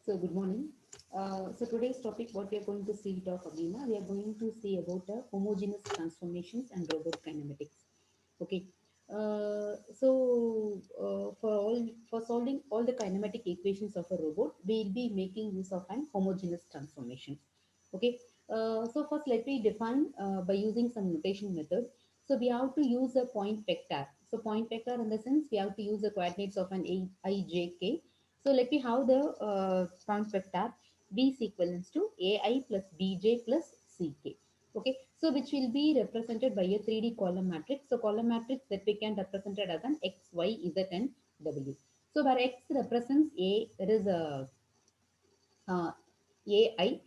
So good morning. So today's topic, what we are going to see talk about, we are going to see about homogeneous transformations and robot kinematics. Okay. For solving all the kinematic equations of a robot, we'll be making use of an homogeneous transformation. Okay. So first, let me define by using some notation method. So we have to use a point vector. So point vector in the sense we have to use the coordinates of an I, J, K. So let me have the point vector B is equivalent to AI plus BJ plus CK. Okay, so which will be represented by a 3D column matrix. So column matrix that we can represent it as an X, Y, Z and W. So where X represents A, there is a AI.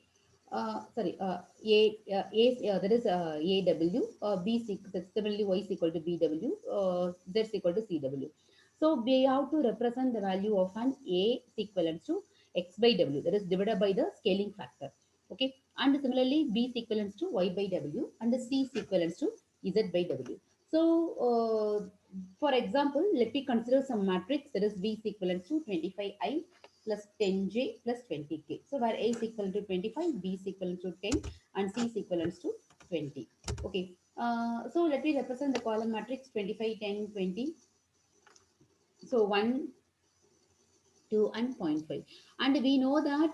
That is AW, similarly Y is equal to BW, Z is equal to CW. So we have to represent the value of an A is equivalent to X by W, that is divided by the scaling factor. Okay, and similarly B is equivalent to Y by W and the C is equivalent to Z by W. So, for example, let me consider some matrix that is B is equivalent to 25I plus 10J plus 20K. So where A is equal to 25, B is equal to 10, and C is equal to 20. Okay. So let me represent the column matrix 25, 10, 20. So 1, 2, and zero point 0.5. And we know that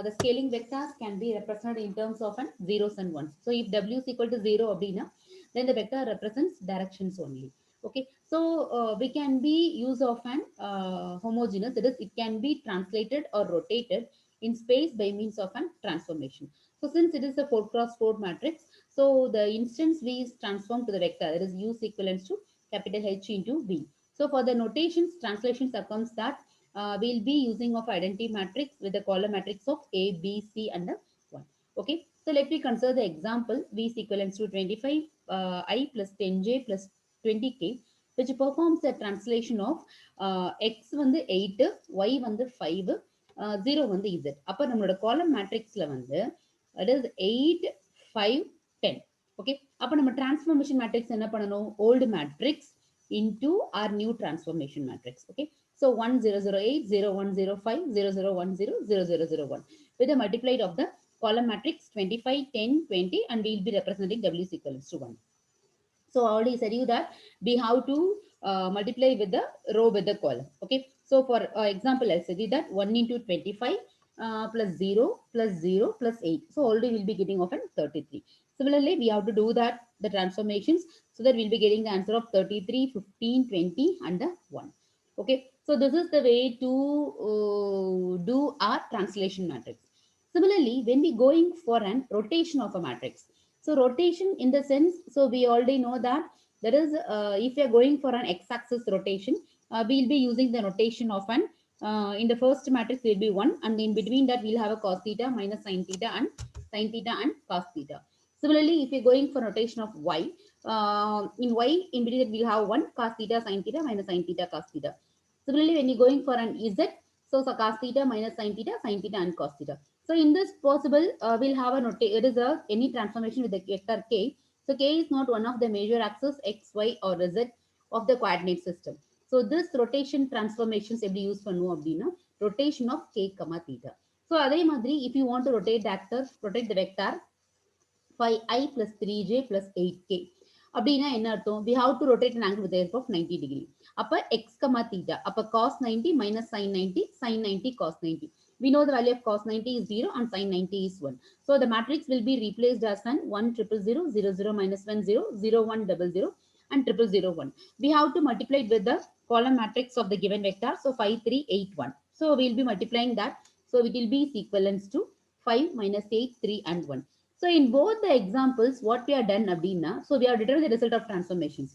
the scaling vectors can be represented in terms of an zeros and ones. So if W is equal to 0, then the vector represents directions only. Okay, so we can be use of an homogeneous, that is, it can be translated or rotated in space by means of an transformation. So since it is a 4 cross 4 matrix, so the instance V is transformed to the vector, that is U is equivalent to capital H into V. So for the notations, translation comes that we'll be using of identity matrix with the column matrix of A, B, C, and the 1. Okay, so let me consider the example V is equivalent to 25 I plus 10J plus 20K, which performs the translation of X வந்து 8, Y வந்து 5, 0 வந்து Z. அப்போ நம்மளோட column matrixல வந்து it is 8, 5, 10. Okay, அப்போ நம்ம transformation matrix என்ன பண்ணணும்? Old matrix into our new transformation matrix. Okay, so 1008, 0105, 0010, 0001 with the multiplied of the column matrix 25, 10, 20, and we will be representing W is equal to 1. So I already said you that we have to multiply with the row with the column. Okay. So for example, I said you that 1 into 25 plus 0 plus 0 plus 8. So already we'll be getting of an 33. Similarly, we have to do that the transformations so that we'll be getting the answer of 33, 15, 20 and the 1. Okay. So this is the way to do our translation matrix. Similarly, when we going for an rotation of a matrix, so rotation in the sense, so we already know that there is, if we are going for an x-axis rotation, we'll be using the notation of an, in the first matrix will be 1, and in between that we'll have a cos theta minus sin theta and cos theta. Similarly, if you're going for notation of y, in y, in between that we'll have 1 cos theta sin theta minus sin theta cos theta. Similarly, when you're going for an z, so cos theta minus sin theta and cos theta. So in this possible, we'll have a it is a any transformation with the vector k. So k is not one of the major axes x, y, or z of the coordinate system. So this rotation transformations எப்படி use பண்ணுவோம் அப்படின்னா rotation of k, theta. So அதே மாதிரி if you want to rotate the vector 5i plus 3j plus 8k. அப்படின்னா என்ன அர்த்தம்? We have to rotate an angle with the help of 90 degree. அப்ப x, theta. அப்ப cos 90 minus sin 90, sin 90 cos 90. We know the value of cos 90 is 0 and sin 90 is 1. So the matrix will be replaced as an 1 0 0 0 0 minus 1 0 0 1 0 0 and 0 0 1. We have to multiply it with the column matrix of the given vector. So 5 3 8 1. So we'll be multiplying that. So it will be equivalent to 5 minus 8 3 and 1. So in both the examples, what we have done abdina, so we have determined the result of transformations.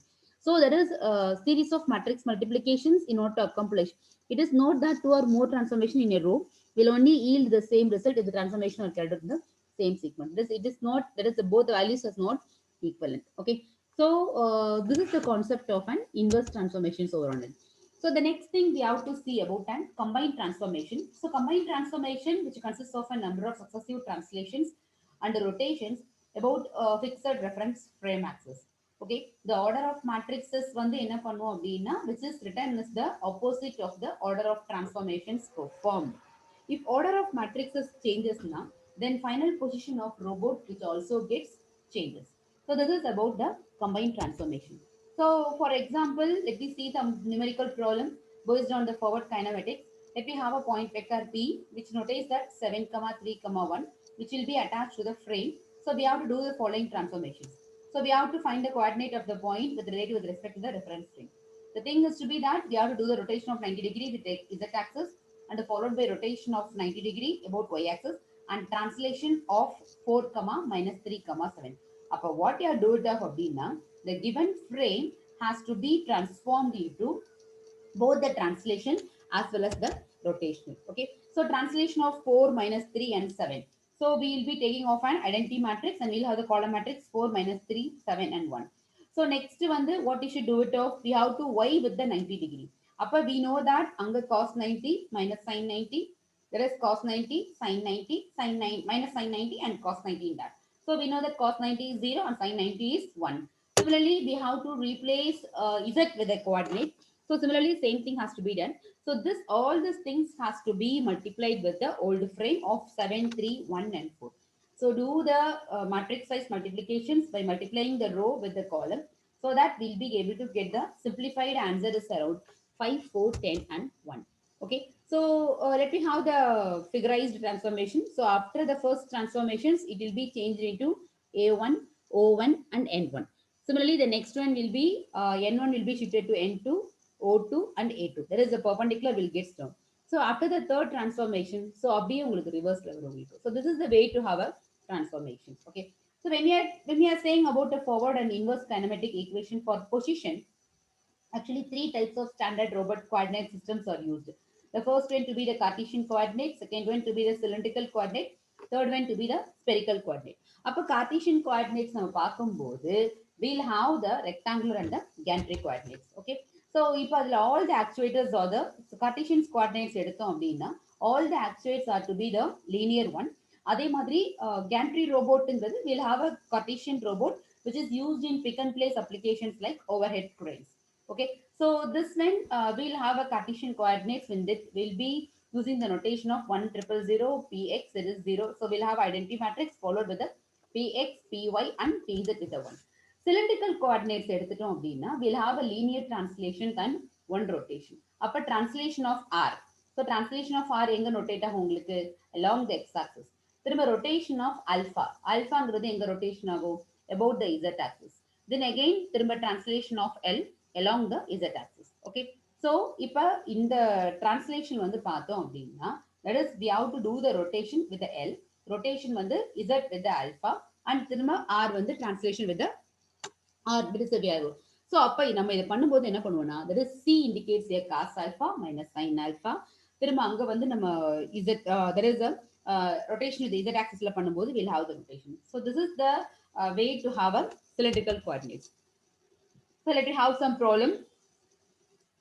So there is a series of matrix multiplications in order to accomplish. It is not that two or more transformation in a row will only yield the same result if the transformation are carried out in the same sequence. It is not, that is both the values are not equivalent. Okay. So this is the concept of an inverse transformations over on it. So the next thing we have to see about an combined transformation. So combined transformation, which consists of a number of successive translations and rotations about fixed reference frame axis. Okay, the order of matrices வந்து என்ன பண்ணுவோம் அப்படின்னா, which is written as the opposite of the order of transformations performed. If order of matrices changes now, then final position of robot which also gets changes. So this is about the combined transformation. So for example, let me see some numerical problem based on the forward kinematics. Let me have a point vector P which notates that 7, 3, 1 which will be attached to the frame. So we have to do the following transformations. So we have to find the coordinate of the point with relative with respect to the reference frame. The thing is to be that we have to do the rotation of 90 degree with the z axis and followed by rotation of 90 degree about y axis and translation of 4 comma minus 3 comma 7. Appa what you are doing of அப்படின்னா the given frame has to be transformed into both the translation as well as the rotational. Okay, so translation of 4 minus 3 and 7. So we will be taking off an identity matrix and we'll have the column matrix 4 minus 3 7 and 1. So next one, what you should do it of, we have to y with the 90 degree. Upper we know that anga cos 90 minus sin 90, there is cos 90 sin 90 sin 9 minus sin 90 and cos 90 in that. So we know that cos 90 is 0 and sin 90 is 1. Similarly we have to replace z with a coordinate. So similarly same thing has to be done. So this all these things has to be multiplied with the old frame of 7 3 1 and 4. So do the matrix size multiplications by multiplying the row with the column, so that we'll be able to get the simplified answer is around 5 4 10 and 1. Okay, so let me have the figurized transformation. So after the first transformations it will be changed into a1 o1 and n1. Similarly the next one will be n1 will be shifted to n2 o2 and a2. There is a perpendicular will get down. So after the third transformation, so அப்படியே உங்களுக்கு ரிவர்ஸ்ல வரும் உங்களுக்கு. So this is the way to have a transformation. Okay, so when we are saying about the forward and inverse kinematic equation for position, actually three types of standard robot coordinate systems are used. The first one to be the Cartesian coordinate, second one to be the cylindrical coordinate, third one to be the spherical coordinate. அப்ப Cartesian coordinates நம்ம பார்க்கும்போது we'll have the rectangular and the gantry coordinates. Okay, so இப்போ அதில் all the actuators are the Cartesian coordinates எடுத்தோம் அப்படின்னா all the actuators are to be the linear one. அதே மாதிரி gantry robotங்கிறது we'll have a Cartesian robot which is used in pick and place applications like overhead cranes. Okay, so this one we'll have a Cartesian coordinates when that will be using the notation of 1 triple 0 px, that is 0. So we'll have identity matrix followed with the px, py and pz with the 1. Cylindrical coordinates எடுத்துட்டோம் அப்படின்னா we'll have a linear translation and one rotation. அப்ப translation of r. So translation of r எங்க notate ஆகும் உங்களுக்கு along the x axis. திரும்ப rotation of alpha. alphaங்கிறது எங்க rotation ஆகும் about the z axis. Then again திரும்ப translation of l along the z axis. Okay, so இப்ப இந்த translation வந்து பார்த்தோம் அப்படின்னா that is we have to do the rotation with the l, rotation வந்து z with the alpha and திரும்ப r வந்து translation with the r with the v. So அப்ப நம்ம இத பண்ணும்போது என்ன பண்ணுவோம்னா that is c indicates a cos alpha minus sin alpha. திரும்ப அங்க வந்து நம்ம z there is a rotation with the z axis ல பண்ணும்போது we'll have the rotation. So this is the way to have a cylindrical coordinates. So let me have some problem.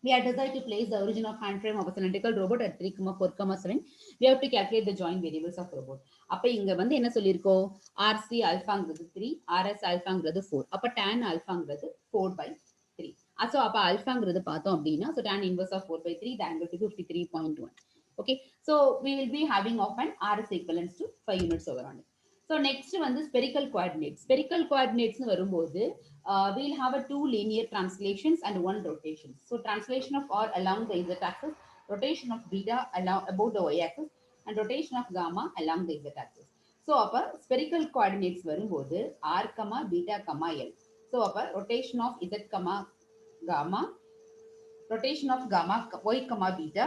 We are desired to place the origin of hand frame of a cylindrical robot at 3, 4, 7. We have to calculate the joint variables of robot. அப்ப இங்க வந்து என்ன சொல்லியிருக்கோம் RC alphaங்கிறது 3, RS alphaங்கிறது 4. அப்ப tan alphaங்கிறது 4 by 3. So அப்ப alphaங்கிறது பார்த்தோம் அப்படின்னா so tan inverse of 4 by 3, the angle to 53.1. Okay, so we will be having of an RS equivalents to 5 units over on it. So next வந்து spherical coordinates. Spherical coordinates வரும்போது we'll have a 2 linear translations and 1 rotation. So translation of r along the z axis, rotation of beta along about the y axis and rotation of gamma along the z axis. So அப்ப spherical coordinates வரும்போது r, beta, l. So அப்ப rotation of z, gamma, rotation of gamma y, beta,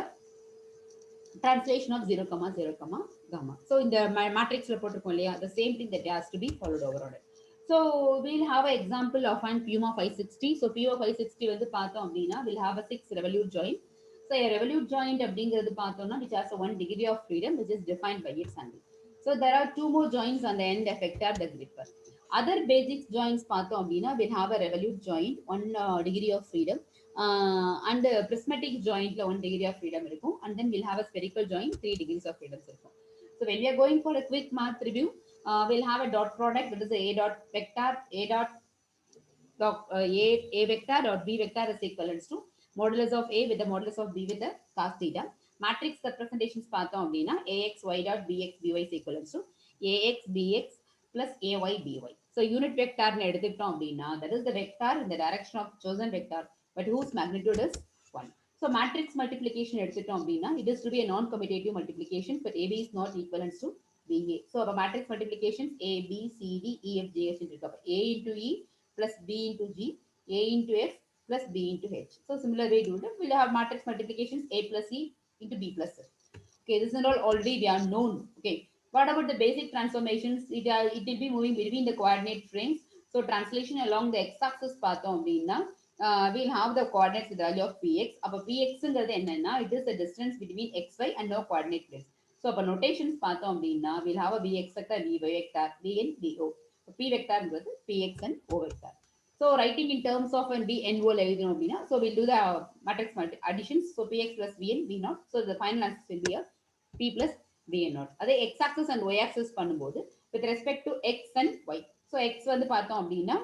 translation of 0, 0, gamma. So in the matrix the same thing that has to be followed over on it. So we'll have an example of an Puma 560. So Puma 560 வந்து பார்த்தோம் அப்படின்னா we'll have a 6 revolute joint. So a revolute joint அப்படிங்கிறது பார்த்தோம்னா which has a 1 degree of freedom which is defined by its angle. So there are 2 more joints on the end effector the gripper. Other basic joints பார்த்தோம் அப்படின்னா we'll have a revolute joint 1 degree of freedom. And prismatic joint 1 degree of freedom இருக்கும். And then we'll have a spherical joint 3 degrees of freedom இருக்கும். So when we are going for a quick math review, we'll have a dot product that is a dot vector a vector dot b vector is equivalent to modulus of a with the modulus of b with the cos theta. Matrix representations பார்த்தோம் அப்படின்னா ax y dot bx by is equals to ax bx plus ay by. So unit vector எடுத்துக்கிட்டோம் அப்படின்னா that is the vector in the direction of chosen vector but whose magnitude is 1. So matrix multiplication எடுத்துட்டோம் அப்படின்னா it is to be a non-commutative multiplication but AB is not equivalent to BA. So our matrix multiplications A, B, C, D, E, F, G, H into A into E plus B into G, A into F plus B into H. So similar way to do it, we'll have matrix multiplications A plus E into B plus F. Okay, this is all already we are known. Okay, what about the basic transformations? It will be moving between the coordinate frames. So translation along the x-axis பார்த்தோம் அப்படின்னா we'll have the coordinates with the value of px. அப்போ pxங்கிறது என்னன்னா it is the distance between xy and no coordinate place. So அப்போ notations பார்த்தோம் அப்படின்னா we'll have a vx vector, vy vector, vn, vo. p vectorங்கிறது px and o vector. So writing in terms of and bno எழுதணும் அப்படின்னா so we'll do the matrix additions. So px plus vn, v0. So the final answer will be a p plus vn0. அதே x axis and y axis பண்ணும்போது with respect to x and y. So x வந்து பார்த்தோம் அப்படின்னா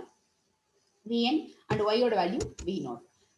vn and y ஓட value v0.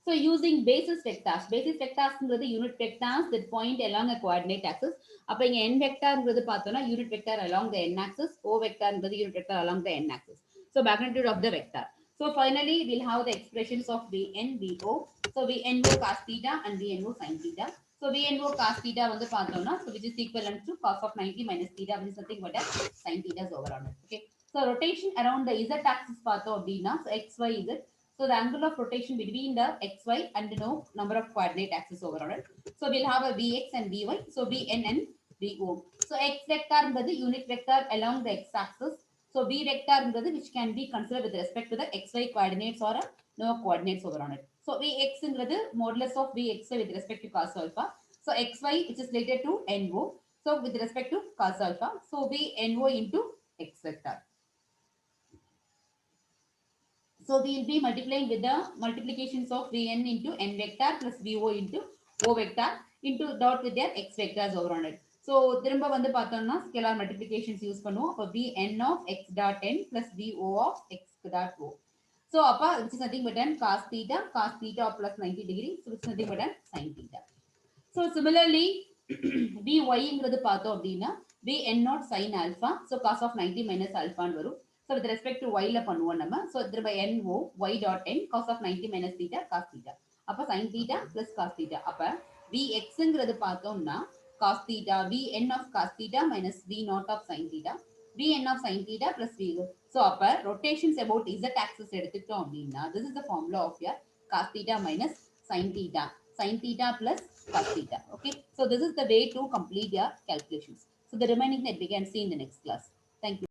So using basis vectorsங்கிறது unit vectors that point along a coordinate axis. அப்ப இங்க n vectorங்கிறது பார்த்தோம்னா unit vector along the n axis, o vectorங்கிறது unit vector along the n axis. So magnitude of the vector. So finally we'll have the expressions of vn, vo. So vno cos theta and vno sin theta. So vno cos theta வந்து பார்த்தோம்னா so which is equivalent to cos of 90 minus theta, which is nothing but a sin theta over on it. Okay. So rotation around the z axis பார்த்தோம் அப்படின்னா so x, y, z. So the angle of rotation between the xy and no number of coordinate axis overall. So we'll have a vx and vy. So vn and vo. So x vector is the unit vector along the x axis. So v vector is which can be considered with respect to the xy coordinates or no coordinates overall. So vx is the modulus of vxy with respect to cos alpha. So xy which is related to no. So with respect to cos alpha. So vno into x vector. So we will be multiplying with the multiplications of Vn into n vector plus Vo into O vector into dot with their x vectors over on it. So திரும்ப வந்து பார்த்தோம்னா scalar multiplications use பண்ணுவோம். அப்போ Vn of x dot n plus Vo of x dot o. So அப்போ which is nothing but n cos theta plus 90 degrees, so which is nothing but n sin theta. So similarly Vyங்கிறது பார்த்தோம் அப்படின்னா Vn not sin alpha, so cos of 90 minus alpha வரும். So with respect to y ல பண்ணுவோம் நம்ம. So திரும்ப no y dot n cos of 90 minus theta cos theta. அப்ப sin theta plus cos theta. அப்ப vxங்கிறது பார்த்தோம்னா cos theta, vn of cos theta minus v naught of sin theta, vn of sin theta plus v. So அப்ப rotations about z axis எடுத்துக்கிட்டோம் அப்படின்னா this is the formula of your cos theta minus sin theta plus cos theta. Okay. So this is the way to complete your calculations. So the remaining that we can see in the next class. Thank you.